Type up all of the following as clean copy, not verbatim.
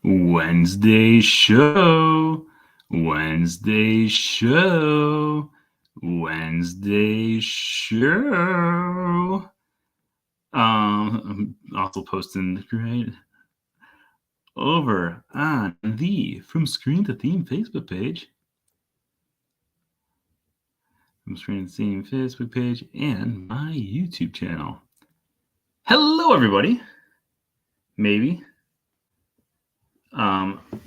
Wednesday show. Wednesday show. Wednesday show. I'm also posting right over on the From Screen to Theme Facebook page. From Screen to Theme Facebook page and my YouTube channel. Hello, everybody. Maybe.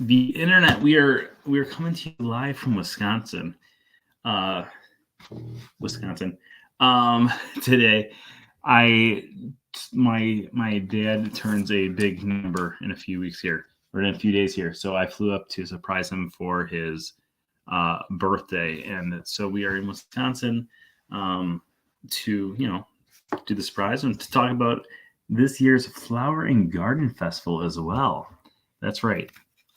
The internet. We are coming to you live from Wisconsin. Today, my dad turns a big number in a few weeks here, or in a few days here. So I flew up to surprise him for his birthday, and so we are in Wisconsin to do the surprise and to talk about this year's Flower and Garden Festival as well. That's right,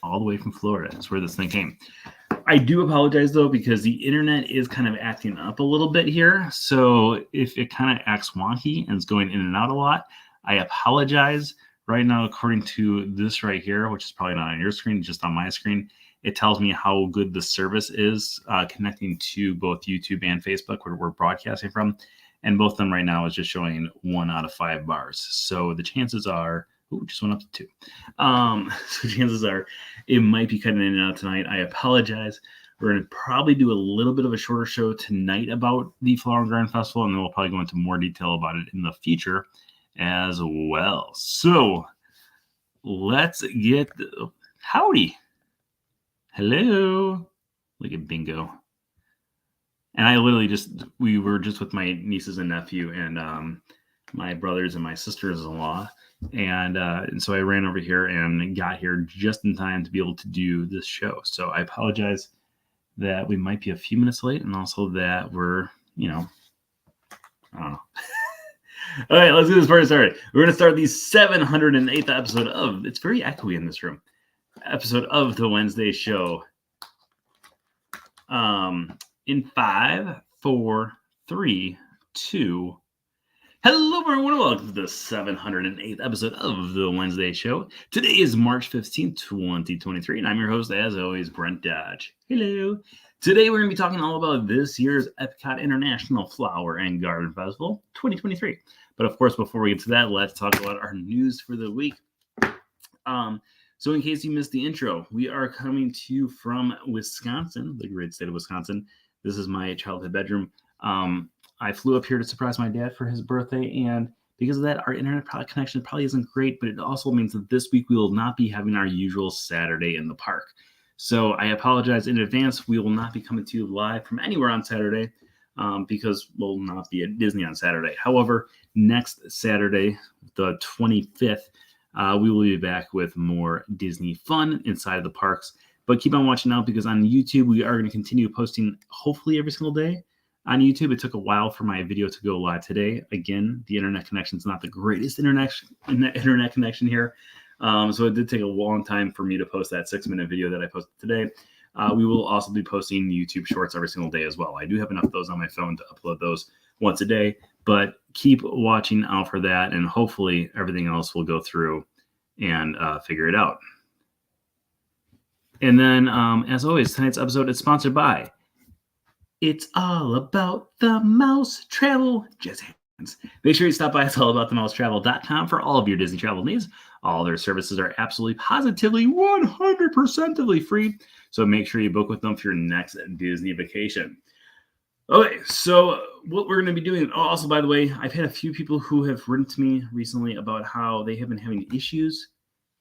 all the way from Florida. That's where this thing came. I do apologize, though, because the internet is kind of acting up a little bit here. So if it kind of acts wonky and is going in and out a lot, I apologize. Right now, according to this right here, which is probably not on your screen, just on my screen, it tells me how good the service is connecting to both YouTube and Facebook, where we're broadcasting from. And both of them right now is just showing 1 out of 5 bars. So the chances are... just went up to 2. So chances are it might be cutting in and out tonight. I apologize. We're going to probably do a little bit of a shorter show tonight about the Flower and Garden Festival, and then we'll probably go into more detail about it in the future as well. So let's get howdy. Hello. Look at Bingo. And I literally we were just with my nieces and nephew and my brothers and my sisters-in-law. And so I ran over here and got here just in time to be able to do this show. So I apologize that we might be a few minutes late, and also that we're, I don't know. All right, let's get this party started. We're going to start the 708th episode of, it's very echoey in this room, episode of the Wednesday show. In 5, 4, 3, 2, hello, everyone. Welcome to the 708th episode of the Wednesday show. Today is March 15th, 2023, and I'm your host, as always, Brent Dodge. Hello. Today, we're going to be talking all about this year's Epcot International Flower and Garden Festival 2023. But, of course, before we get to that, let's talk about our news for the week. So in case you missed the intro, we are coming to you from Wisconsin, the great state of Wisconsin. This is my childhood bedroom. I flew up here to surprise my dad for his birthday, and because of that, our internet connection probably isn't great, but it also means that this week we will not be having our usual Saturday in the park. So I apologize in advance. We will not be coming to you live from anywhere on Saturday because we'll not be at Disney on Saturday. However, next Saturday, the 25th, we will be back with more Disney fun inside of the parks. But keep on watching out, because on YouTube, we are going to continue posting hopefully every single day. On YouTube, it took a while for my video to go live today. Again, the internet connection is not the greatest internet connection here. So it did take a long time for me to post that 6-minute video that I posted today. We will also be posting YouTube shorts every single day as well. I do have enough of those on my phone to upload those once a day, but keep watching out for that, and hopefully everything else will go through and figure it out. And then, as always, tonight's episode is sponsored by It's All About the Mouse Travel. Just hands. Make sure you stop by itsallaboutthemousetravel.com for all of your Disney travel needs. All their services are absolutely, positively, 100% free. So make sure you book with them for your next Disney vacation. Okay, so what we're going to be doing. Oh, also, by the way, I've had a few people who have written to me recently about how they have been having issues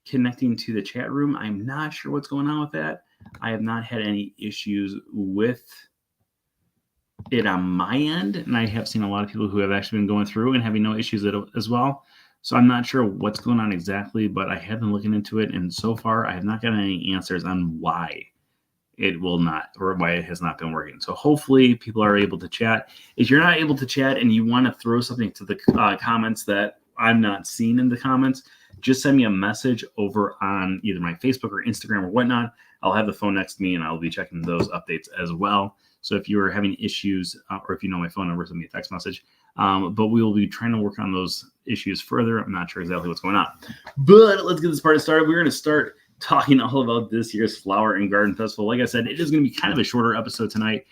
connecting to the chat room. I'm not sure what's going on with that. I have not had any issues with it on my end, and I have seen a lot of people who have actually been going through and having no issues as well. So I'm not sure what's going on exactly, but I have been looking into it, and so far I have not gotten any answers on why it will not, or why it has not been working. So hopefully people are able to chat. If you're not able to chat and you want to throw something to the comments that I'm not seeing in the comments, just send me a message over on either my Facebook or Instagram or whatnot. I'll have the phone next to me, and I'll be checking those updates as well. So if you are having issues, or if you know my phone number, send me a text message. But we will be trying to work on those issues further. I'm not sure exactly what's going on. But let's get this party started. We're going to start talking all about this year's Flower and Garden Festival. Like I said, it is going to be kind of a shorter episode tonight.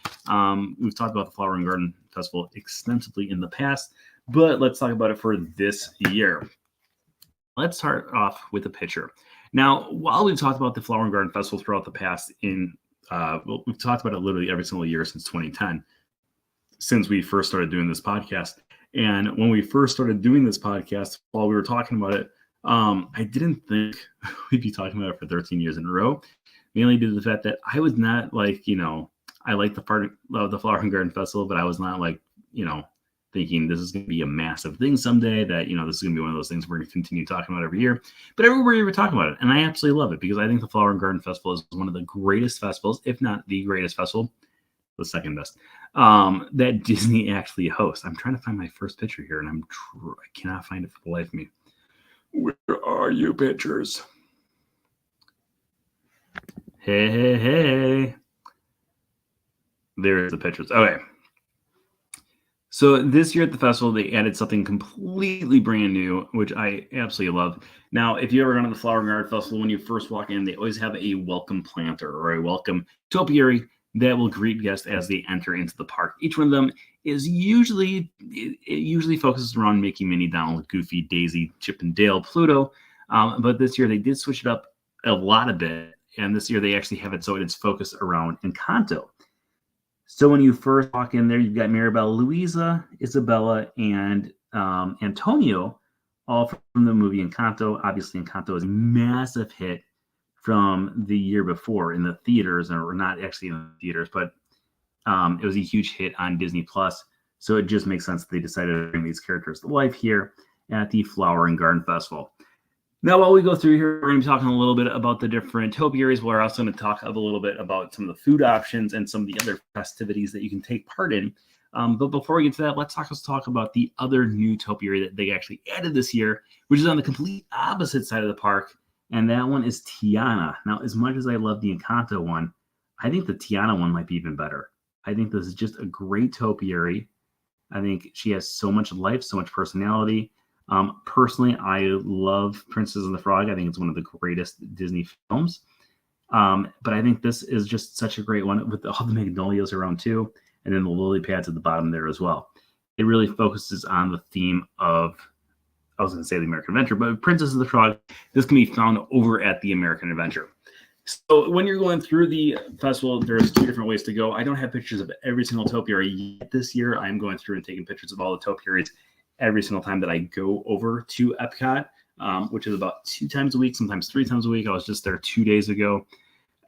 We've talked about the Flower and Garden Festival extensively in the past, but let's talk about it for this year. Let's start off with a picture. Now, while we've talked about the Flower and Garden Festival throughout the past, we've talked about it literally every single year since 2010, since we first started doing this podcast. And when we first started doing this podcast, while we were talking about it, I didn't think we'd be talking about it for 13 years in a row, mainly due to the fact that I was not like, I like the part of the Flower and Garden Festival, but I was not like, thinking this is going to be a massive thing someday, that, this is going to be one of those things we're going to continue talking about every year. But everywhere you were talking about it, and I absolutely love it, because I think the Flower and Garden Festival is one of the greatest festivals, if not the greatest festival, the second best, that Disney actually hosts. I'm trying to find my first picture here, and I cannot find it for the life of me. Where are you, pictures? Hey. There's the pictures. Okay. So this year at the festival, they added something completely brand new, which I absolutely love. Now, if you ever gone to the Flower and Garden Festival, when you first walk in, they always have a welcome planter or a welcome topiary that will greet guests as they enter into the park. Each one of them is usually focuses around Mickey, Minnie, Donald, Goofy, Daisy, Chip and Dale, Pluto. But this year they did switch it up a lot a bit. And this year they actually have it so it's focused around Encanto. So when you first walk in there, you've got Mirabelle, Louisa, Isabella, and Antonio, all from the movie Encanto. Obviously, Encanto is a massive hit from the year before in the theaters, or not actually in the theaters, but it was a huge hit on Disney Plus. So it just makes sense that they decided to bring these characters to life here at the Flower and Garden Festival. Now, while we go through here, we're going to be talking a little bit about the different topiaries. We're also going to talk a little bit about some of the food options and some of the other festivities that you can take part in. But before we get to that, let's talk about the other new topiary that they actually added this year, which is on the complete opposite side of the park, and that one is Tiana. Now, as much as I love the Encanto one, I think the Tiana one might be even better. I think this is just a great topiary. I think she has so much life, so much personality. Personally, I love Princess and the Frog. I think it's one of the greatest Disney films. But I think this is just such a great one with all the magnolias around too, and then the lily pads at the bottom there as well. It really focuses on the theme of, I was going to say the American Adventure, but Princess and the Frog, this can be found over at the American Adventure. So when you're going through the festival, there's two different ways to go. I don't have pictures of every single topiary yet this year. I'm going through and taking pictures of all the topiaries every single time that I go over to Epcot, which is about 2 times a week, sometimes 3 times a week. I was just there 2 days ago,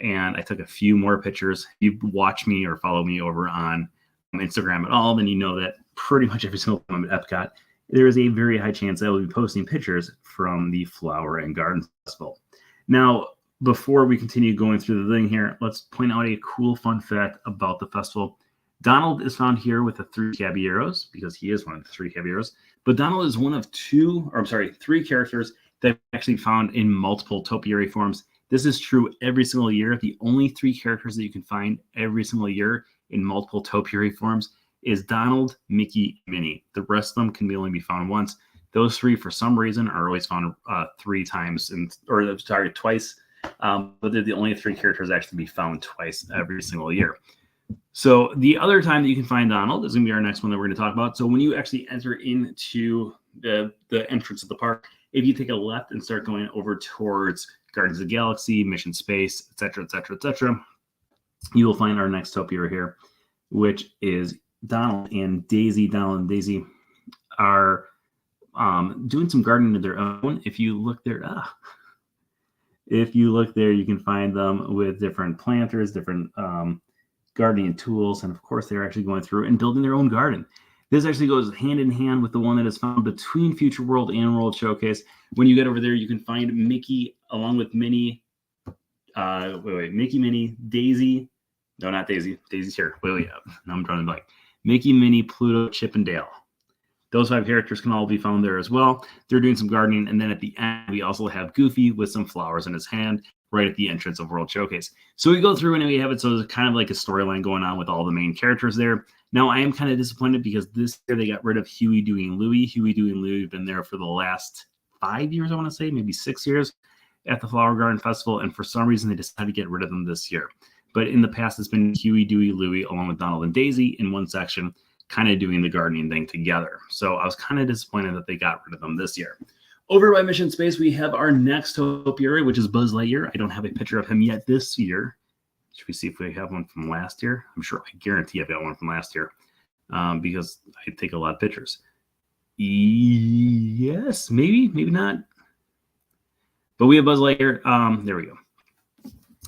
and I took a few more pictures. If you watch me or follow me over on Instagram at all, then you know that pretty much every single time I'm at Epcot, there is a very high chance that I will be posting pictures from the Flower and Garden Festival. Now, before we continue going through the thing here, let's point out a cool fun fact about the festival. Donald is found here with the 3 caballeros, because he is one of the 3 caballeros. But Donald is one of 3 characters that are actually found in multiple topiary forms. This is true every single year. The only 3 characters that you can find every single year in multiple topiary forms is Donald, Mickey, and Minnie. The rest of them can only be found once. Those 3, for some reason, are always found 3 times, twice. But they're the only 3 characters actually be found twice every single year. So the other time that you can find Donald is going to be our next one that we're going to talk about. So when you actually enter into the entrance of the park, if you take a left and start going over towards Guardians of the Galaxy, Mission Space, etc., you will find our next topiary here, which is Donald and Daisy. Donald and Daisy are doing some gardening of their own. If you look there, you can find them with different planters, different gardening tools, and of course they're actually going through and building their own garden. This actually goes hand in hand with the one that is found between Future World and World Showcase. When you get over there, you can find Mickey along with Minnie. Mickey, Minnie, Daisy. No, not Daisy. Daisy's here. Now I'm drawing a blank. Mickey, Minnie, Pluto, Chip, and Dale. Those 5 characters can all be found there as well. They're doing some gardening, and then at the end, we also have Goofy with some flowers in his hand right at the entrance of World Showcase. So we go through and we have it, so there's kind of like a storyline going on with all the main characters there. Now, I am kind of disappointed because this year they got rid of Huey, Dewey, and Louie. Huey, Dewey, and Louie have been there for the last 5 years, I want to say, maybe 6 years. at the Flower Garden Festival, and for some reason they decided to get rid of them this year. But in the past, it's been Huey, Dewey, Louie, along with Donald and Daisy in one section, kind of doing the gardening thing together. So I was kind of disappointed that they got rid of them this year. Over by Mission Space, we have our next topiary, which is Buzz Lightyear. I don't have a picture of him yet this year. Should we see if we have one from last year? I'm sure, I guarantee I've got one from last year because I take a lot of pictures. Yes, maybe not. But we have Buzz Lightyear. There we go.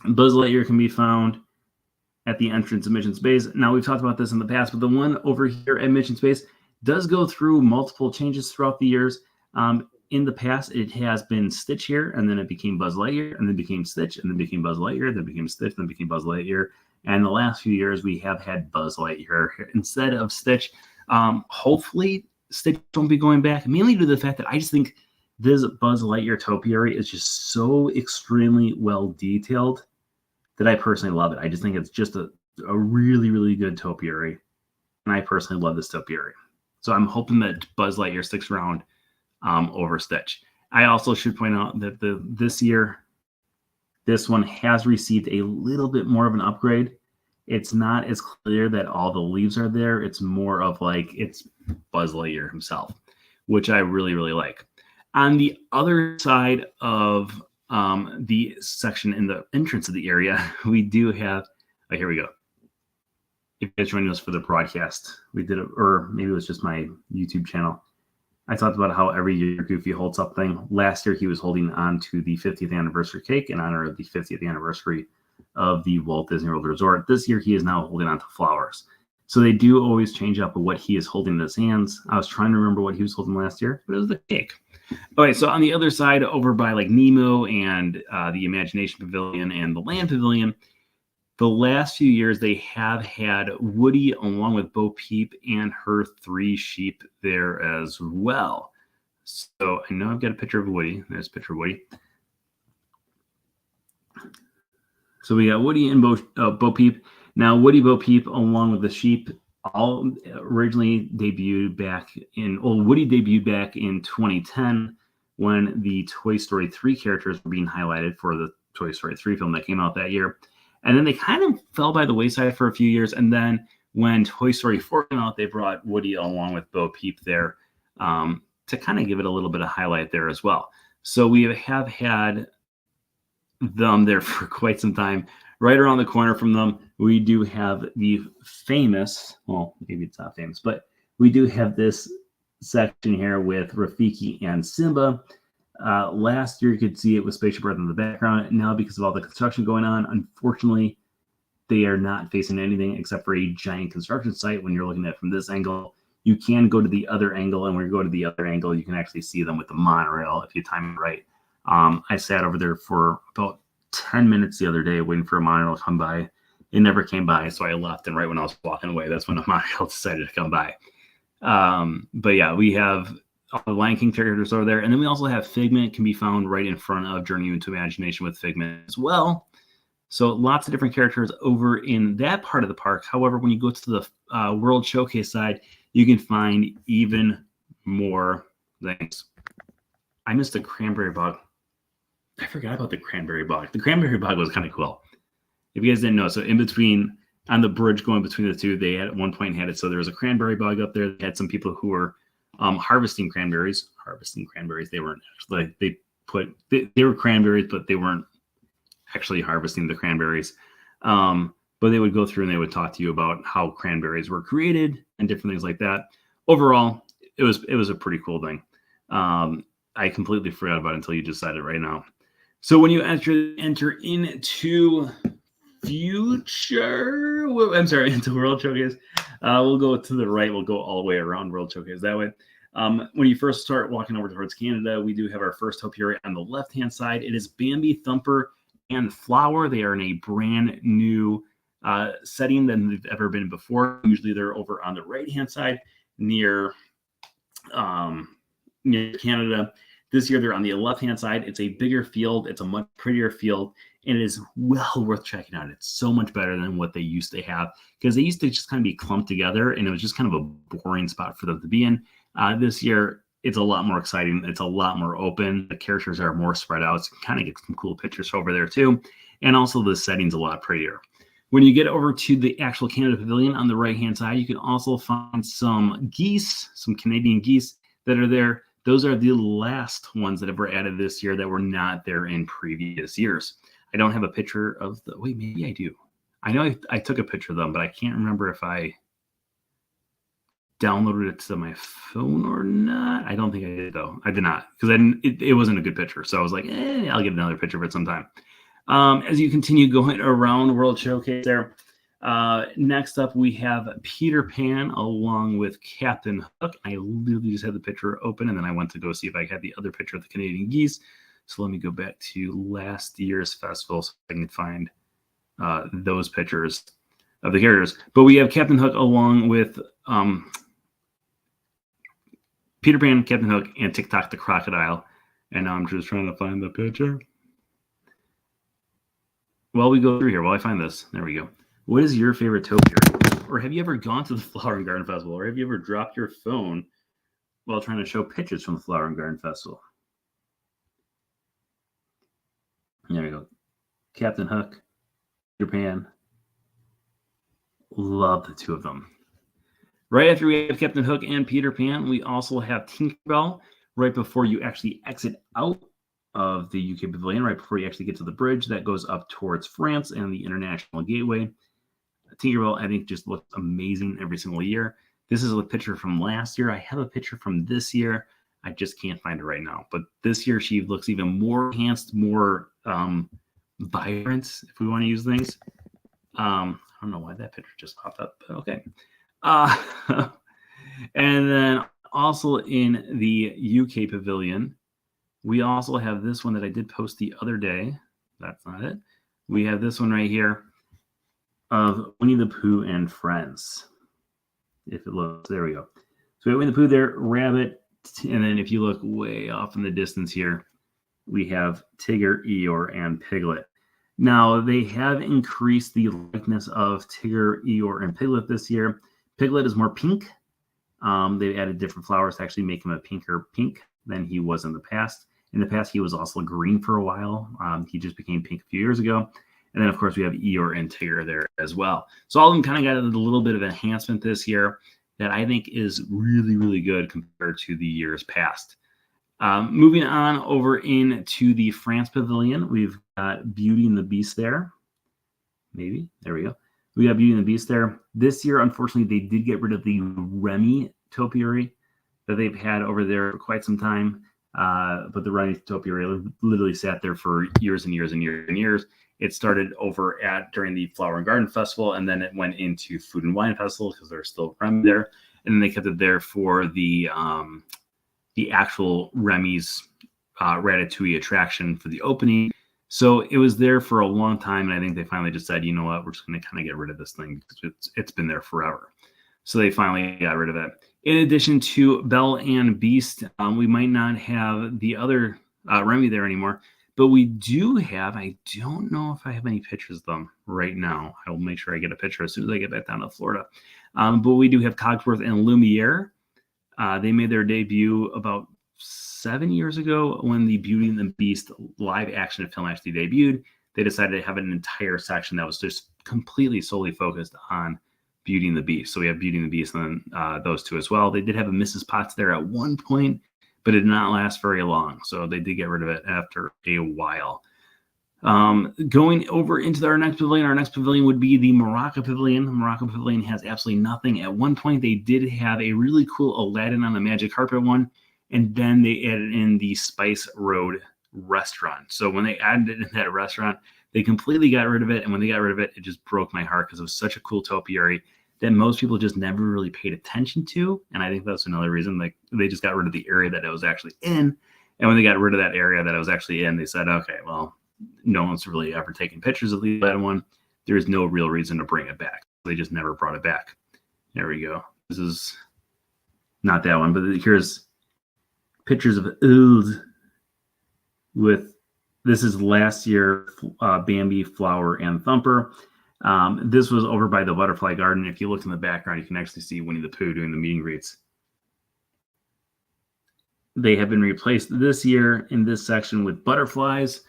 Buzz Lightyear can be found at the entrance of Mission Space. Now, we've talked about this in the past, but the one over here at Mission Space does go through multiple changes throughout the years. In the past, it has been Stitch here, and then it became Buzz Lightyear, and then became Stitch, and then became Buzz Lightyear, then became Stitch, then became Buzz Lightyear. And the last few years, we have had Buzz Lightyear instead of Stitch. Hopefully, Stitch won't be going back, mainly due to the fact that I just think this Buzz Lightyear topiary is just so extremely well detailed that I personally love it. I just think it's just a really, really good topiary, and I personally love this topiary. So I'm hoping that Buzz Lightyear sticks around over Stitch. I also should point out that this year, this one has received a little bit more of an upgrade. It's not as clear that all the leaves are there. It's more of like it's Buzz Lightyear himself, which I really, really like. On the other side of the section in the entrance of the area, we do have, here we go. If you guys joining us for the broadcast, we did it, or maybe it was just my YouTube channel. I talked about how every year Goofy holds something. Last year, he was holding on to the 50th anniversary cake in honor of the 50th anniversary of the Walt Disney World Resort. This year, he is now holding on to flowers. So they do always change up what he is holding in his hands. I was trying to remember what he was holding last year, but it was the cake. Okay, so on the other side, over by like Nemo and the Imagination Pavilion and the Land Pavilion, the last few years they have had Woody along with Bo Peep and her 3 sheep there as well. So I know I've got a picture of Woody. There's a picture of Woody. So we got Woody and Bo Peep. Now Woody, Bo Peep, along with the sheep, all originally debuted back in, Woody debuted back in 2010 when the Toy Story 3 characters were being highlighted for the Toy Story 3 film that came out that year. And then they kind of fell by the wayside for a few years. And then when Toy Story 4 came out, they brought Woody along with Bo Peep there to kind of give it a little bit of highlight there as well. So we have had them there for quite some time. Right around the corner from them, we do have the famous, well, maybe it's not famous, but we do have this section here with Rafiki and Simba. Last year, you could see it with Spaceship Earth in the background. Now, because of all the construction going on, unfortunately, they are not facing anything except for a giant construction site. When you're looking at it from this angle, you can go to the other angle, and when you go to the other angle, you can actually see them with the monorail if you time it right. I sat over there for about 10 minutes the other day waiting for a monorail to come by. It never came by, so I left, and right when I was walking away, that's when the monorail decided to come by. But yeah, we have all the Lion King characters over there, and then we also have Figment can be found right in front of Journey into Imagination with Figment as well. So lots of different characters over in that part of the park. However, when you go to the World Showcase side, you can find even more things. I missed a cranberry bog. I forgot about the cranberry bog. The cranberry bog was kind of cool. If you guys didn't know, so in between, on the bridge going between the two, they had at one point had it so there was a cranberry bog up there. They had some people who were harvesting cranberries. They weren't actually, they were cranberries, but they weren't actually harvesting the cranberries. But they would go through and they would talk to you about how cranberries were created and different things like that. Overall, it was a pretty cool thing. I completely forgot about it until you just said it right now. So when you enter into into World Showcase, we'll go to the right. We'll go all the way around World Showcase that way. When you first start walking over towards Canada, we do have our first topiary on the left-hand side. It is Bambi, Thumper, and Flower. They are in a brand new setting than they've ever been before. Usually they're over on the right-hand side near Canada. This year they're on the left-hand side. It's a bigger field. It's a much prettier field, and it is well worth checking out. It's so much better than what they used to have, because they used to just kind of be clumped together, and it was just kind of a boring spot for them to be in. This year, it's a lot more exciting. It's a lot more open. The characters are more spread out. So you can kind of get some cool pictures over there too. And also the setting's a lot prettier. When you get over to the actual Canada Pavilion on the right-hand side, you can also find some geese, some Canadian geese that are there. Those are the last ones that were added this year that were not there in previous years. I don't have a picture of the, wait, maybe I do. I know I took a picture of them, but I can't remember if I downloaded it to my phone or not. I don't think I did, though. I did not, because it wasn't a good picture. So I was like, I'll get another picture of it sometime. As you continue going around World Showcase there, next up we have Peter Pan along with Captain Hook. I literally just had the picture open, and then I went to go see if I had the other picture of the Canadian geese. So let me go back to last year's festival so I can find those pictures of the characters. But we have Captain Hook along with Peter Pan, Captain Hook, and TikTok the crocodile. And now I'm just trying to find the picture. While we go through here, while I find this, there we go. What is your favorite topiary? Or have you ever gone to the Flower and Garden Festival? Or have you ever dropped your phone while trying to show pictures from the Flower and Garden Festival? There we go. Captain Hook, Peter Pan. Love the two of them. Right after we have Captain Hook and Peter Pan, we also have Tinkerbell right before you actually exit out of the UK Pavilion, right before you actually get to the bridge that goes up towards France and the International Gateway. Tinkerbell, I think, just looks amazing every single year. This is a picture from last year. I have a picture from this year. I just can't find it right now. But this year, she looks even more enhanced, more vibrant, if we want to use things. I don't know why that picture just popped up, but okay. And then also in the UK Pavilion, we also have this one that I did post the other day. That's not it. We have this one right here of Winnie the Pooh and Friends. If it looks, there we go. So we have Winnie the Pooh there, Rabbit, and then if you look way off in the distance here, we have Tigger, Eeyore, and Piglet. Now, they have increased the likeness of Tigger, Eeyore, and Piglet this year. Piglet is more pink. They've added different flowers to actually make him a pinker pink than he was in the past. In the past, he was also green for a while. He just became pink a few years ago. And then, of course, we have Eeyore and Tigger there as well. So all of them kind of got a little bit of enhancement this year that I think is really, really good compared to the years past. Moving on over into the France Pavilion, we've got Beauty and the Beast there. Maybe. There we go. We got Beauty and the Beast there. This year, unfortunately, they did get rid of the Remy topiary that they've had over there for quite some time. But the Remy topiary literally sat there for years and years and years and years. It started over during the Flower and Garden Festival, and then it went into Food and Wine Festival because there's still Remy there. And then they kept it there for the actual Remy's Ratatouille attraction for the opening. So it was there for a long time, and I think they finally just said, you know what, we're just going to kind of get rid of this thing because it's been there forever. So they finally got rid of it. In addition to Belle and Beast, we might not have the other Remy there anymore, but we do have, I don't know if I have any pictures of them right now. I will make sure I get a picture as soon as I get back down to Florida. But we do have Cogsworth and Lumiere. They made their debut about 7 years ago when the Beauty and the Beast live action film actually debuted. They decided to have an entire section that was just completely solely focused on Beauty and the Beast. So we have Beauty and the Beast and then those two as well. They did have a Mrs. Potts there at one point, but it did not last very long. So they did get rid of it after a while. Going over into our next pavilion would be the Morocco Pavilion. The Morocco Pavilion has absolutely nothing. At one point, they did have a really cool Aladdin on the Magic Carpet one, and then they added in the Spice Road restaurant. So when they added it in that restaurant, they completely got rid of it. And when they got rid of it, it just broke my heart because it was such a cool topiary that most people just never really paid attention to. And I think that's another reason, like, they just got rid of the area that it was actually in. And when they got rid of that area that it was actually in, they said, okay, well, no one's really ever taken pictures of the Aladdin one. There's no real reason to bring it back. They just never brought it back. There we go. This is not that one, but here's pictures of old with, this is last year, Bambi, Flower, and Thumper. This was over by the Butterfly Garden. If you look in the background, you can actually see Winnie the Pooh doing the meet and greets. They have been replaced this year in this section with butterflies.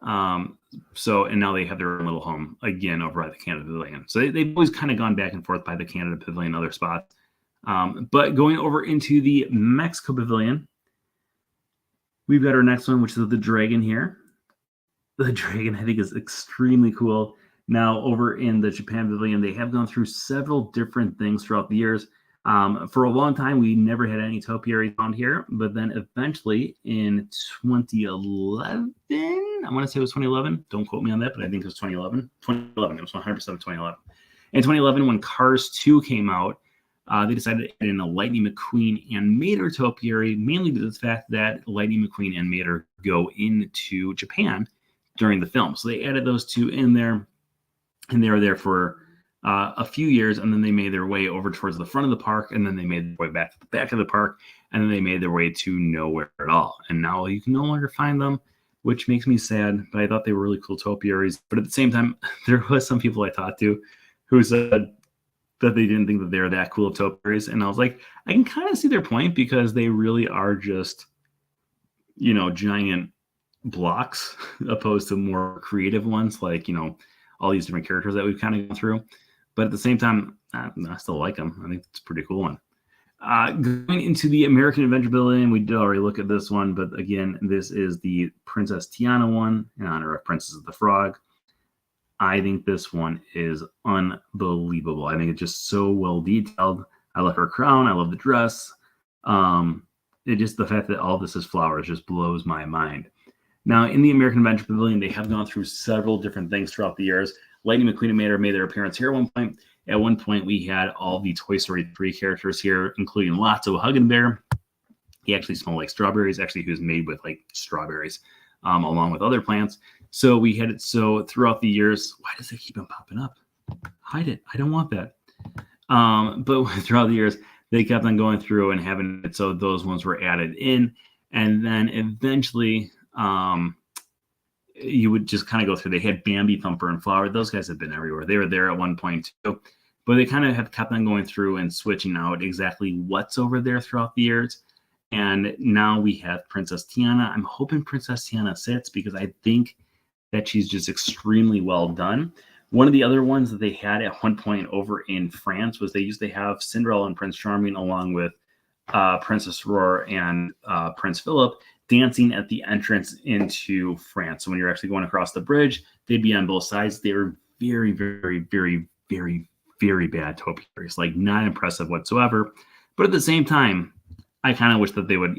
And now they have their own little home again over at the Canada Pavilion. So they've always kind of gone back and forth by the Canada Pavilion and other spots. But going over into the Mexico Pavilion, we've got our next one, which is the dragon here. The dragon, I think, is extremely cool. Now, over in the Japan Pavilion, they have gone through several different things throughout the years. For a long time, we never had any topiaries found here, but then eventually in 2011, I want to say it was 2011. Don't quote me on that, but I think it was 2011. 2011. It was 100% 2011. In 2011, when Cars 2 came out, they decided to add in a Lightning McQueen and Mater topiary, mainly due to the fact that Lightning McQueen and Mater go into Japan during the film. So they added those two in there, and they were there for a few years, and then they made their way over towards the front of the park, and then they made their way back to the back of the park, and then they made their way to nowhere at all. And now you can no longer find them, which makes me sad, but I thought they were really cool topiaries. But at the same time, there was some people I talked to who said that they didn't think that they were that cool of topiaries, and I was like, I can kind of see their point, because they really are just, giant blocks opposed to more creative ones, like, all these different characters that we've kind of gone through. But at the same time, I still like them. I think it's a pretty cool one. Going into the American Adventure Pavilion, we did already look at this one, but again, this is the Princess Tiana one in honor of Princess of the Frog. I think this one is unbelievable. I think it's just so well detailed. I love her crown. I love the dress. The fact that all this is flowers just blows my mind. Now, in the American Adventure Pavilion, they have gone through several different things throughout the years. Lightning McQueen and Mater made their appearance here at one point. At one point, we had all the Toy Story 3 characters here, including Lotso Huggin' Bear. He actually smelled like strawberries. Actually, he was made with like strawberries, along with other plants. So we had it. So throughout the years, why does it keep on popping up? Hide it. I don't want that. But throughout the years, they kept on going through and having it. So those ones were added in. And then eventually, you would just kind of go through. They had Bambi, Thumper, and Flower. Those guys have been everywhere. They were there at one point too, but they kind of have kept on going through and switching out exactly what's over there throughout the years. And now we have Princess Tiana. I'm hoping Princess Tiana sits, because I think that she's just extremely well done. One of the other ones that they had at one point over in France was they used to have Cinderella and Prince Charming along with Princess Aurora and Prince Philip dancing at the entrance into France. So when you're actually going across the bridge, they'd be on both sides. They were very, very, very, very, very bad topiaries, like not impressive whatsoever. But at the same time, I kind of wish that they would,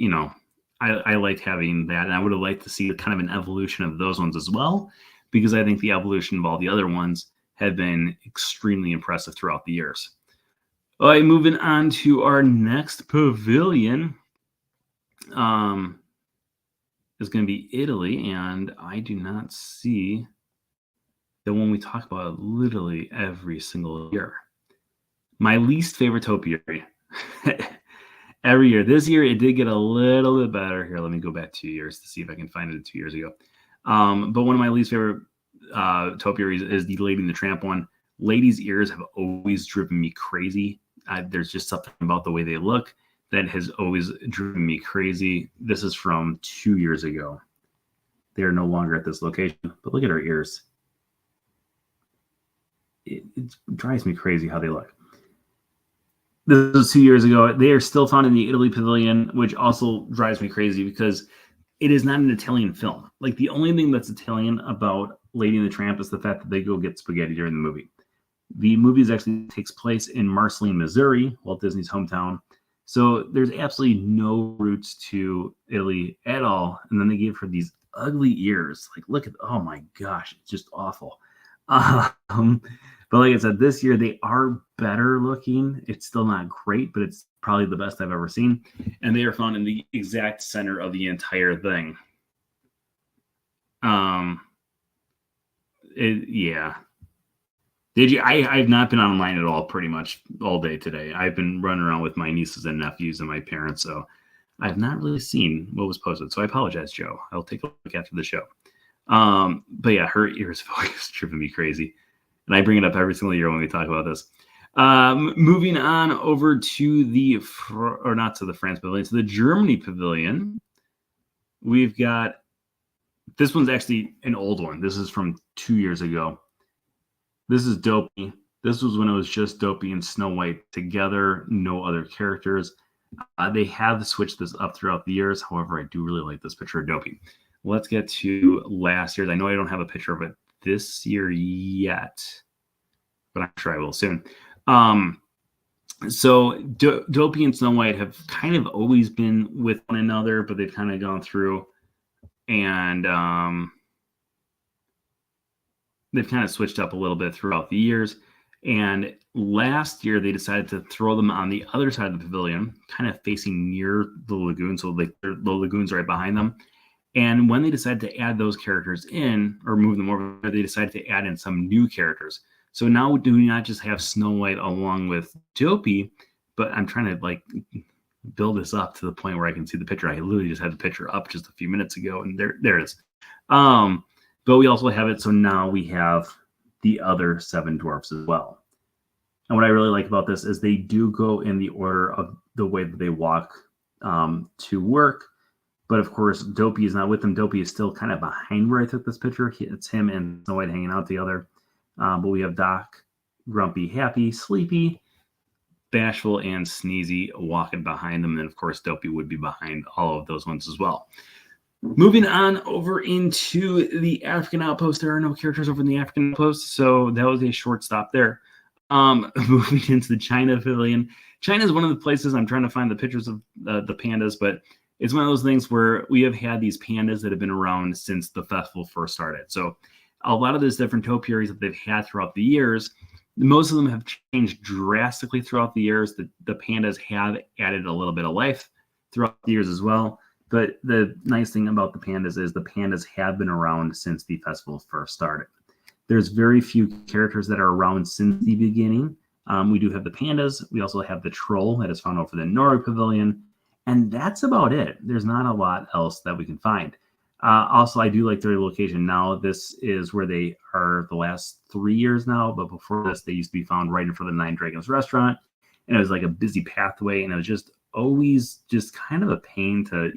I liked having that, and I would have liked to see kind of an evolution of those ones as well, because I think the evolution of all the other ones have been extremely impressive throughout the years. All right, moving on to our next pavilion. Is going to be Italy, and I do not see the one we talk about literally every single year. My least favorite topiary every year. This year, it did get a little bit better. Here, let me go back 2 years to see if I can find it 2 years ago. But one of my least favorite topiaries is the Lady and the Tramp one. Ladies' ears have always driven me crazy. There's just something about the way they look that has always driven me crazy. This is from 2 years ago. They are no longer at this location, but look at her ears. It drives me crazy how they look. This was 2 years ago. They are still found in the Italy Pavilion, which also drives me crazy because it is not an Italian film. Like, the only thing that's Italian about Lady and the Tramp is the fact that they go get spaghetti during the movie. The movie actually takes place in Marceline, Missouri, Walt Disney's hometown. So there's absolutely no roots to Italy at all. And then they gave her these ugly ears. Like, look at, oh my gosh, it's just awful. But like I said, this year they are better looking. It's still not great, but it's probably the best I've ever seen. And they are found in the exact center of the entire thing. Yeah. I've not been online at all pretty much all day today. I've been running around with my nieces and nephews and my parents, so I've not really seen what was posted. So I apologize, Joe. I'll take a look after the show. But yeah, her ears have always driven me crazy. And I bring it up every single year when we talk about this. Moving on over to the, or not to the France Pavilion, to the Germany Pavilion. We've got, this one's actually an old one. This is from 2 years ago. This is Dopey. This was when it was just Dopey and Snow White together, no other characters. They have switched this up throughout the years. However, I do really like this picture of Dopey. Let's get to last year's. I know I don't have a picture of it this year yet, but I'm sure I will soon. So Dopey and Snow White have kind of always been with one another, but they've kind of gone through and they've kind of switched up a little bit throughout the years. And last year, they decided to throw them on the other side of the pavilion, kind of facing near the lagoon. So the lagoon's right behind them. And when they decided to add those characters in or move them over, they decided to add in some new characters. So now do we not just have Snow White along with Dopey, but I'm trying to like build this up to the point where I can see the picture. I literally just had the picture up just a few minutes ago, and there it is. But we also have it, so now we have the other 7 dwarfs as well. And what I really like about this is they do go in the order of the way that they walk to work. But of course, Dopey is not with them. Dopey is still kind of behind where I took this picture. It's him and Snow White hanging out together. But we have Doc, Grumpy, Happy, Sleepy, Bashful, and Sneezy walking behind them. And of course, Dopey would be behind all of those ones as well. Moving on over into the African Outpost. There are no characters over in the African Outpost, so that was a short stop there. Moving into the China Pavilion. China is one of the places I'm trying to find the pictures of the pandas, but it's one of those things where we have had these pandas that have been around since the festival first started. So a lot of those different topiaries that they've had throughout the years, most of them have changed drastically throughout the years. The pandas have added a little bit of life throughout the years as well. But the nice thing about the pandas is the pandas have been around since the festival first started. There's very few characters that are around since the beginning. We do have the pandas. We also have the troll that is found over the Norway Pavilion. And that's about it. There's not a lot else that we can find. Also, I do like their location now. This is where they are the last 3 years now. But before this, they used to be found right in front of the Nine Dragons restaurant. And it was like a busy pathway. And it was just always just kind of a pain to,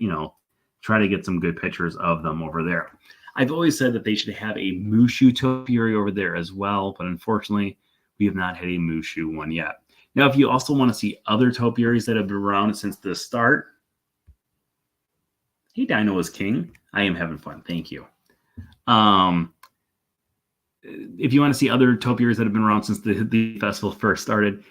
try to get some good pictures of them over there. I've always said that they should have a Mushu topiary over there as well. But unfortunately, we have not had a Mushu one yet. Now, if you also want to see other topiaries that have been around since the start, hey, Dino is King. I am having fun. Thank you. If you want to see other topiaries that have been around since the festival first started,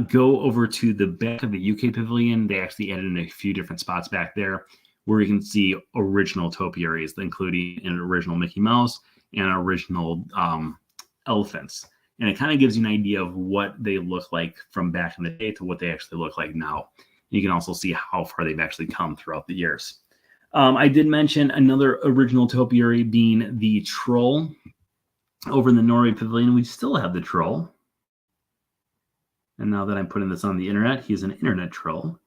go over to the back of the UK Pavilion. They actually added in a few different spots back there where you can see original topiaries, including an original Mickey Mouse and original elephants. And it kind of gives you an idea of what they look like from back in the day to what they actually look like now. You can also see how far they've actually come throughout the years. I did mention another original topiary being the troll. Over in the Norway Pavilion, we still have the troll. And now that I'm putting this on the internet, he's an internet troll.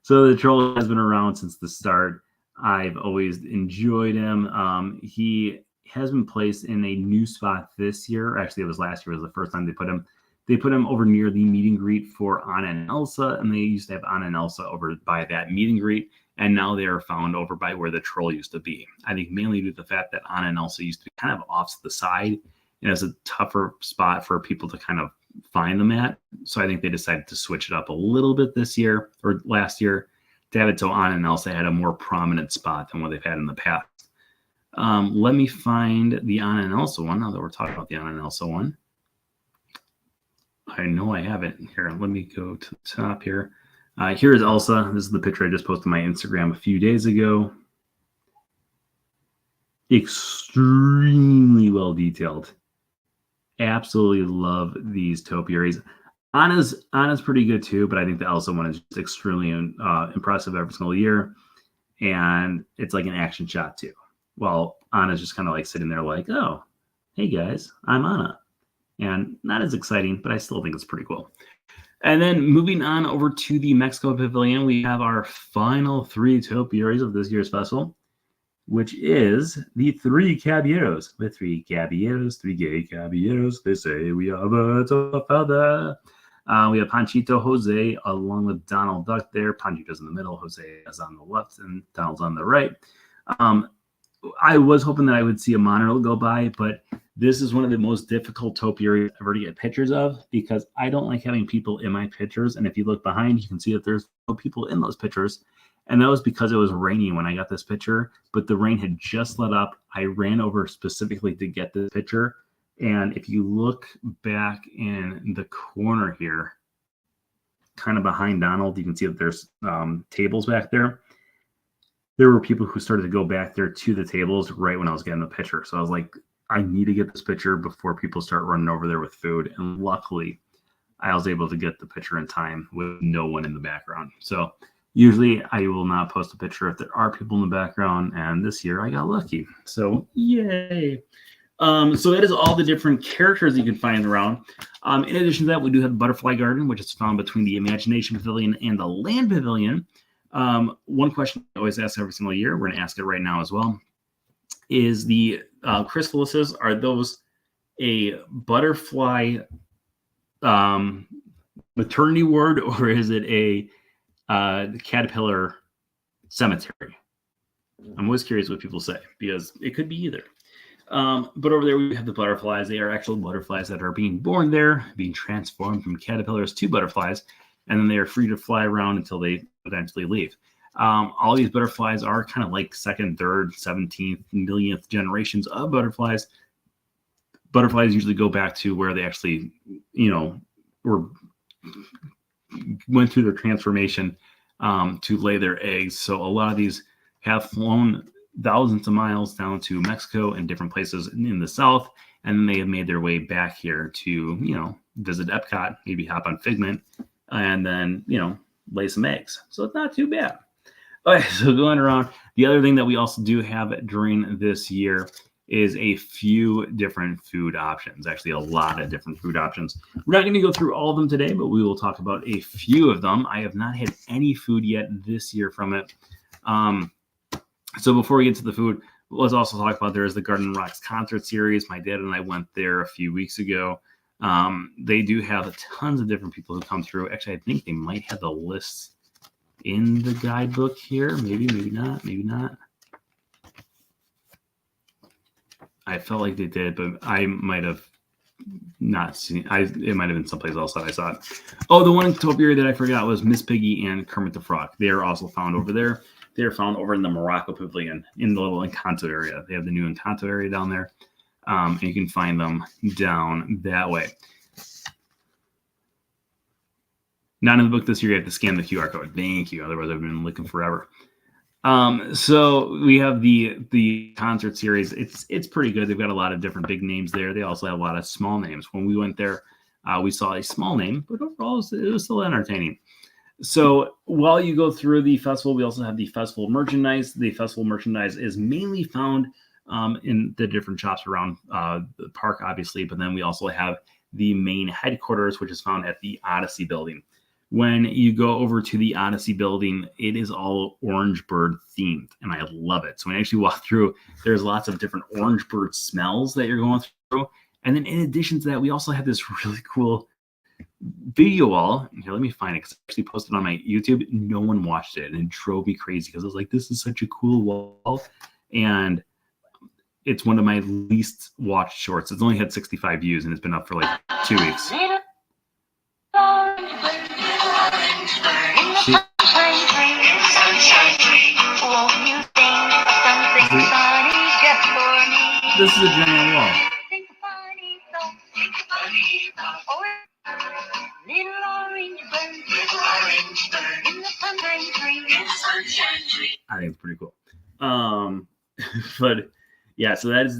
So the troll has been around since the start. I've always enjoyed him. He has been placed in a new spot this year. Actually, it was last year. It was the first time they put him. They put him over near the meet and greet for Anna and Elsa, and they used to have Anna and Elsa over by that meet and greet, and now they are found over by where the troll used to be. I think mainly due to the fact that Anna and Elsa used to be kind of off to the side, and it's a tougher spot for people to kind of find them at. So I think they decided to switch it up a little bit this year, or last year, to have it so Anna and Elsa had a more prominent spot than what they've had in the past. Let me find the Anna and Elsa one, now that we're talking about the Anna and Elsa one. I know I have it here. Let me go to the top here. Here is Elsa. This is the picture I just posted on my Instagram a few days ago. Extremely well detailed. Absolutely love these topiaries. Anna's pretty good too, but I think the Elsa one is just extremely impressive every single year. And it's like an action shot too. Well, Anna's just kind of like sitting there like, oh, hey guys, I'm Anna. And not as exciting, but I still think it's pretty cool. And then moving on over to the Mexico Pavilion, we have our final 3 topiaries of this year's festival. which is the Three Caballeros. The Three Caballeros, three gay caballeros. They say we are birds of a feather. We have Panchito Jose along with Donald Duck there. Panchito's in the middle, Jose is on the left, and Donald's on the right. I was hoping that I would see a monorail go by, but this is one of the most difficult topiaries ever to get pictures of because I don't like having people in my pictures. And if you look behind, you can see that there's no people in those pictures. And that was because it was raining when I got this picture, but the rain had just let up. I ran over specifically to get this picture. And if you look back in the corner here, kind of behind Donald, you can see that there's tables back there. There were people who started to go back there to the tables right when I was getting the picture. So I was like, I need to get this picture before people start running over there with food. And luckily, I was able to get the picture in time with no one in the background. So usually I will not post a picture if there are people in the background. And this year I got lucky. So yay. So that is all the different characters you can find around. In addition to that, we do have the Butterfly Garden, which is found between the Imagination Pavilion and the Land Pavilion. One question I always ask every single year, we're going to ask it right now as well, is the chrysalises, are those a butterfly maternity ward, or is it a caterpillar cemetery? I'm always curious what people say because it could be either. But over there we have the butterflies. They are actual butterflies that are being born there, being transformed from caterpillars to butterflies, and then they are free to fly around until they eventually leave. All these butterflies are kind of like second, third, 17th, millionth generations of butterflies. Butterflies usually go back to where they actually, went through their transformation to lay their eggs. So a lot of these have flown thousands of miles down to Mexico and different places in the south, and then they have made their way back here to, visit Epcot, maybe hop on Figment, and then, lay some eggs. So it's not too bad. Okay, so going around, the other thing that we also do have during this year is a few different food options, actually a lot of different food options. We're not going to go through all of them today, but we will talk about a few of them. I have not had any food yet this year from it. So before we get to the food, let's also talk about there is the Garden Rocks concert series. My dad and I went there a few weeks ago. They do have tons of different people who come through. Actually, I think they might have the lists in the guidebook here. Maybe not. I felt like they did, but I might have not seen. It might have been someplace else that I saw it. Oh, the one in Topiary that I forgot was Miss Piggy and Kermit the Frog. They are also found over there. They are found over in the Morocco Pavilion in the little Encanto area. They have the new Encanto area down there. And you can find them down that way. Not in the book this year. You have to scan the QR code. Thank you. Otherwise, I've been looking forever. So we have the concert series. It's pretty good. They've got a lot of different big names there. They also have a lot of small names. When we went there, we saw a small name, but overall it was still entertaining. So while you go through the festival, we also have the festival merchandise. The festival merchandise is mainly found in the different shops around the park, obviously, but then we also have the main headquarters, which is found at the Odyssey building. When you go over to the Odyssey building, it is all Orange Bird themed, and I love it. So when you actually walk through, there's lots of different Orange Bird smells that you're going through. And then in addition to that, we also have this really cool video wall. Here, let me find it, because I actually posted on my YouTube. No one watched it, and it drove me crazy because I was like, this is such a cool wall. And it's one of my least watched shorts. It's only had 65 views, and it's been up for like 2 weeks. This is a giant wall. I think it's pretty cool. But yeah, so that is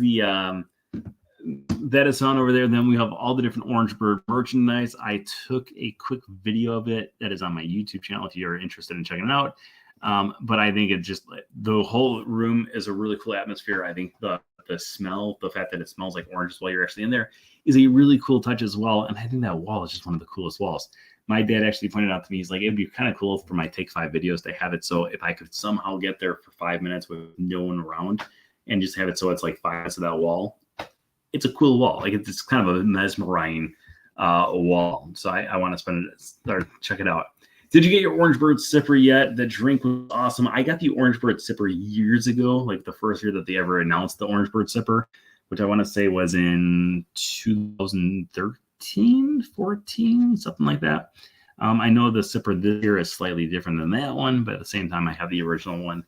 that is found over there. Then we have all the different Orange Bird merchandise. I took a quick video of it that is on my YouTube channel if you're interested in checking it out. But I think it just, the whole room is a really cool atmosphere. I think the smell, the fact that it smells like oranges while you're actually in there is a really cool touch as well. And I think that wall is just one of the coolest walls. my dad actually pointed out to me, he's like, it'd be kind of cool for my Take 5 videos to have it so if I could somehow get there for 5 minutes with no one around and just have it so it's like 5 minutes of that wall. It's a cool wall. Like it's kind of a mesmerizing wall. So I want to spend it or check it out. Did you get your Orange Bird sipper yet? The drink was awesome. I got the Orange Bird sipper years ago, like the first year that they ever announced the Orange Bird sipper, which I want to say was in 2013, 14, something like that. I know the sipper this year is slightly different than that one, but at the same time, I have the original one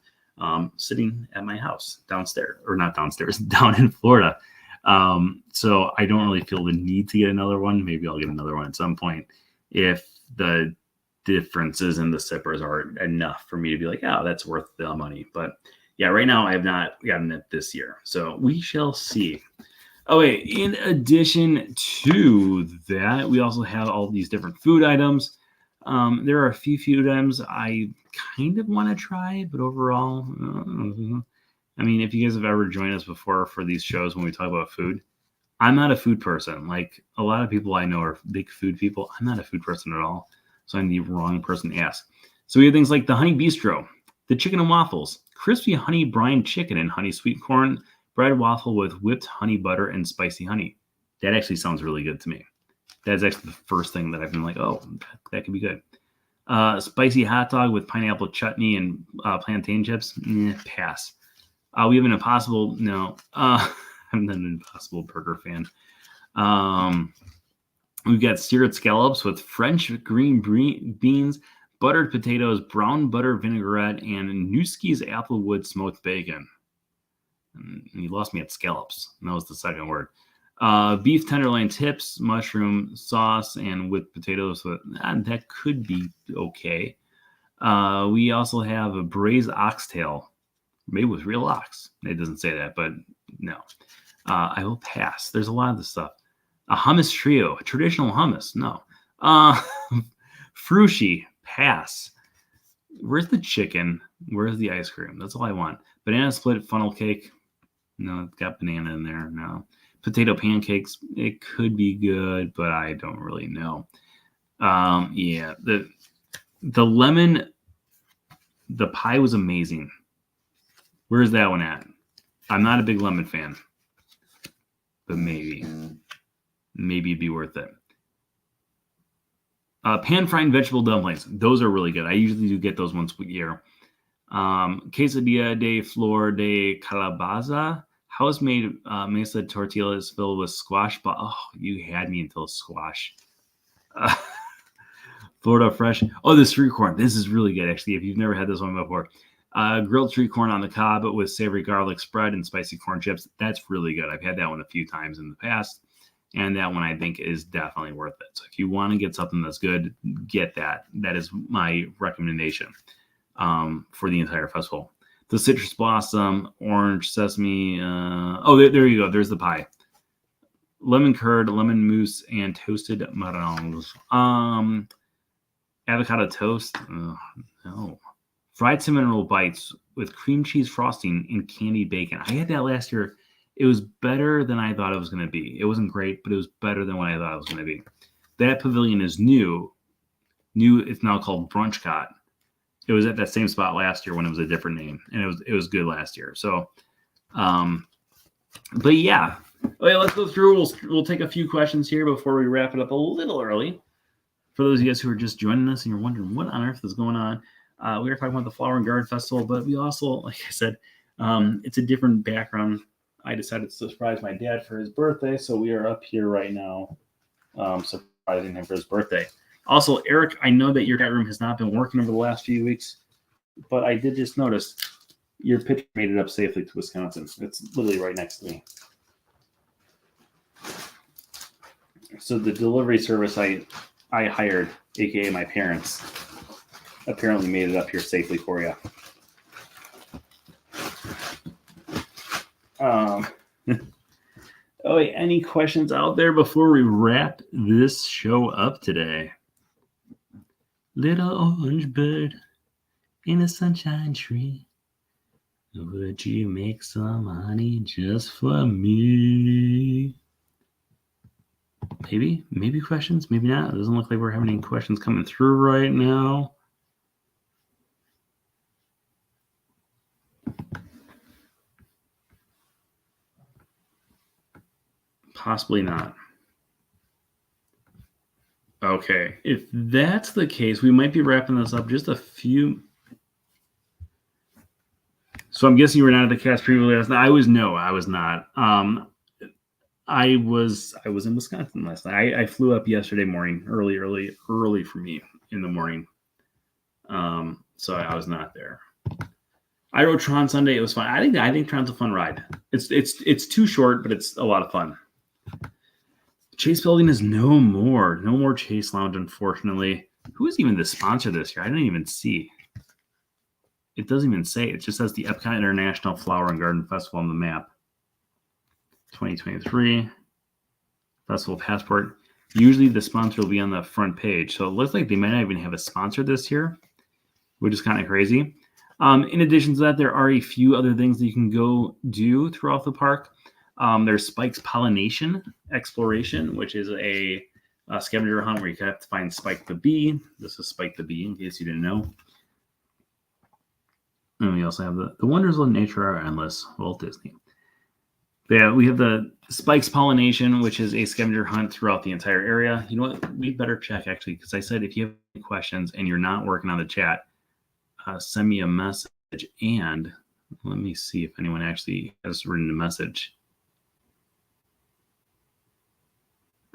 sitting at my house downstairs, or not downstairs, down in Florida. So I don't really feel the need to get another one. Maybe I'll get another one at some point if the differences in the sippers are enough for me to be like, oh, that's worth the money. But yeah, right now I have not gotten it this year. So we shall see. Oh, wait, in addition to that, we also have all these different food items. There are a few food items I kind of want to try, but overall, I mean, if you guys have ever joined us before for these shows when we talk about food, I'm not a food person. Like a lot of people I know are big food people. I'm not a food person at all. So I'm the wrong person to ask. So we have things like the Honey Bistro, the chicken and waffles, crispy honey brine chicken and honey sweet corn, bread waffle with whipped honey butter and spicy honey. That actually sounds really good to me. That's actually the first thing that I've been like, oh, that could be good. Spicy hot dog with pineapple chutney and plantain chips. Pass. We have an Impossible. No, I'm not an Impossible Burger fan. We've got seared scallops with French green beans, buttered potatoes, brown butter vinaigrette, and Newski's applewood smoked bacon. And you lost me at scallops. That was the second word. Beef tenderloin tips, mushroom sauce, and with potatoes. That could be okay. We also have a braised oxtail, made with real ox. It doesn't say that, but no. I will pass. There's a lot of this stuff. A hummus trio, a traditional hummus. No. Frushi, pass. Where's the chicken? Where's the ice cream? That's all I want. Banana split funnel cake. No, it's got banana in there. No. Potato pancakes. It could be good, but I don't really know. Yeah. The lemon, the pie was amazing. Where's that one at? I'm not a big lemon fan, but maybe it'd be worth it. Pan-fried vegetable dumplings. Those are really good. I usually do get those once a year. Quesadilla de flor de calabaza. House-made mesa tortillas filled with squash. But oh, you had me until squash. Florida fresh. Oh, the street corn. This is really good, actually, if you've never had this one before. Grilled street corn on the cob with savory garlic spread and spicy corn chips. That's really good. I've had that one a few times in the past. And that one I think is definitely worth it. So if you want to get something that's good, get that. That is my recommendation for the entire festival. The citrus blossom, orange, sesame. There you go. There's the pie. Lemon curd, lemon mousse, and toasted merengues. Avocado toast. No. Fried cinnamon roll bites with cream cheese frosting and candied bacon. I had that last year. It was better than I thought it was going to be. It wasn't great, but it was better than what I thought it was going to be. That pavilion is new. It's now called Brunchcott. It was at that same spot last year when it was a different name, and it was good last year. So, but yeah. Okay, let's go through. We'll take a few questions here before we wrap it up a little early. For those of you guys who are just joining us and you're wondering what on earth is going on, we were talking about the Flower and Garden Festival, but we also, like I said, it's a different background. I decided to surprise my dad for his birthday, so we are up here right now surprising him for his birthday. Also, Eric, I know that your chat room has not been working over the last few weeks, but I did just notice your picture made it up safely to Wisconsin. It's literally right next to me. So the delivery service I hired, aka my parents, apparently made it up here safely for you. Any questions out there before we wrap this show up today? Little orange bird in a sunshine tree, would you make some honey just for me? Maybe questions, maybe not. It doesn't look like we're having any questions coming through right now. Possibly not. Okay, if that's the case, we might be wrapping this up just a few. So I'm guessing you were not at the cast preview last night. I was not. I was in Wisconsin last night. I flew up yesterday morning, early for me in the morning. So I was not there. I rode Tron Sunday. It was fun. I think Tron's a fun ride. It's too short, but it's a lot of fun. Chase Building is no more. No more Chase Lounge, unfortunately. Who is even the sponsor this year? I didn't even see. It doesn't even say. It just says the Epcot International Flower and Garden Festival on the map. 2023 Festival Passport. Usually the sponsor will be on the front page. So it looks like they might not even have a sponsor this year, which is kind of crazy. In addition to that, there are a few other things that you can go do throughout the park. There's Spike's Pollination Exploration, which is a scavenger hunt where you have to find Spike the Bee. This is Spike the Bee, in case you didn't know. And we also have the wonders of nature are endless, Walt Disney. But yeah, we have the Spike's Pollination, which is a scavenger hunt throughout the entire area. You know what? We better check, actually, because I said if you have any questions and you're not working on the chat, send me a message. And let me see if anyone actually has written a message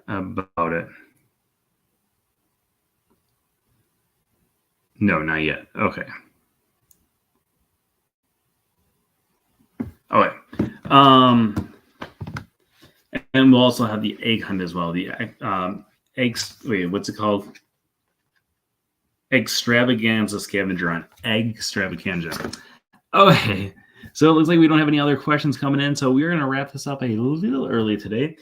about it. No, not yet. Okay. All right. And we'll also have the egg hunt as well. The eggs. Wait, what's it called? Extravaganza scavenger hunt. Egg extravaganza. Okay. So it looks like we don't have any other questions coming in. So we're going to wrap this up a little early today.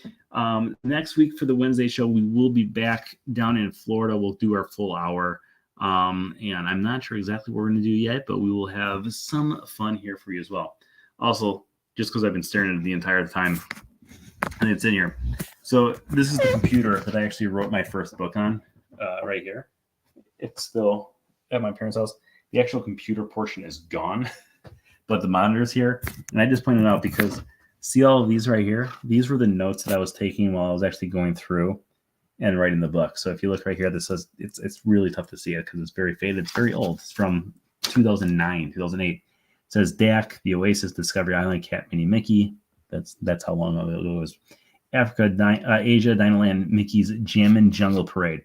Next week for the Wednesday show, we will be back down in Florida. We'll do our full hour. And I'm not sure exactly what we're going to do yet, but we will have some fun here for you as well. Also, just because I've been staring at it the entire time, and it's in here. So this is the computer that I actually wrote my first book on right here. It's still at my parents' house. The actual computer portion is gone, but the monitor's here. And I just pointed out because see all of these right here? These were the notes that I was taking while I was actually going through and writing the book. So if you look right here, this says it's really tough to see it because it's very faded. It's very old. It's from 2009, 2008. It says DAC, The Oasis, Discovery Island, Cat Minnie Mickey. That's how long ago it was. Africa, Asia, Dinoland, Mickey's Jammin' Jungle Parade.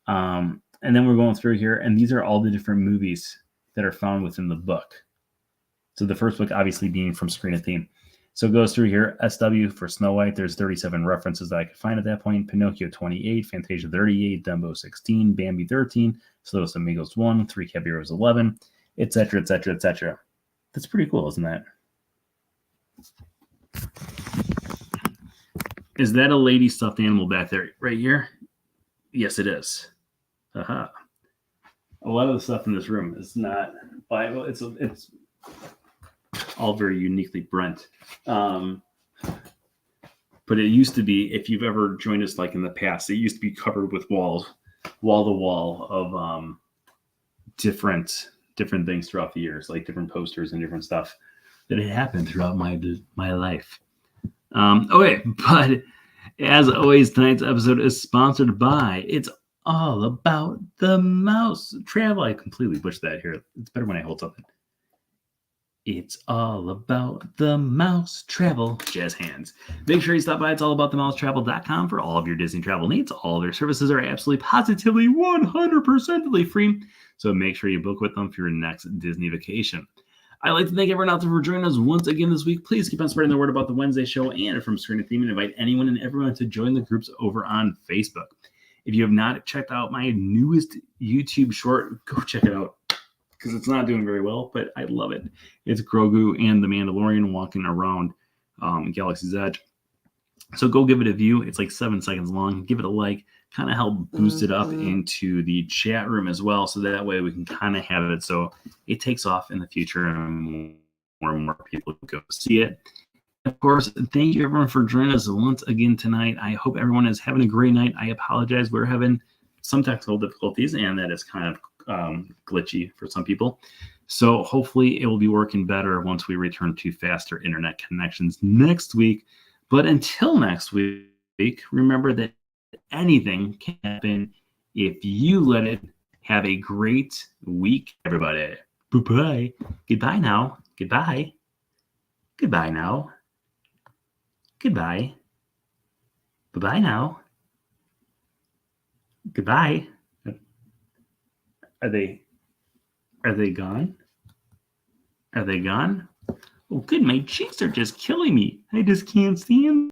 And then we're going through here, and these are all the different movies that are found within the book. So the first book obviously being from Screen and Theme. So it goes through here. SW for Snow White. There's 37 references that I could find at that point. Pinocchio 28, Fantasia 38, Dumbo 16, Bambi 13, Los Amigos 1, Three Caballeros 11, etc., etc., etc. That's pretty cool, isn't that? Is that a lady stuffed animal back there right here? Yes, it is. Aha. A lot of the stuff in this room is not Bible. It's all very uniquely Brent. But it used to be, if you've ever joined us like in the past, it used to be covered with wall to wall of different things throughout the years, like different posters and different stuff that had happened throughout my life. Okay, but as always, tonight's episode is sponsored by It's All About the Mouse Travel. I completely butchered that here. It's better when I hold something. It's all about the mouse travel. Jazz hands. Make sure you stop by it'sallaboutthemousetravel.com for all of your Disney travel needs. All of their services are absolutely positively 100% free. So make sure you book with them for your next Disney vacation. I'd like to thank everyone out there for joining us once again this week. Please keep on spreading the word about the Wednesday show and from Screen and Theme, and invite anyone and everyone to join the groups over on Facebook. If you have not checked out my newest YouTube short, go check it out because it's not doing very well, but I love it. It's Grogu and the Mandalorian walking around Galaxy's Edge. So go give it a view. It's like 7 seconds long. Give it a like. Kind of help boost it up into the chat room as well, so that way we can kind of have it so it takes off in the future and more people go see it. of course, thank you everyone for joining us once again tonight. I hope everyone is having a great night. I apologize. We're having some technical difficulties, and that is kind of glitchy for some people. So hopefully it will be working better once we return to faster internet connections next week. But until next week, remember that anything can happen if you let it. Have a great week, everybody. Bye-bye. Goodbye now. Goodbye. Goodbye now. Goodbye. Bye-bye now. Goodbye. Are they gone? Are they gone? Oh, good. My cheeks are just killing me. I just can't stand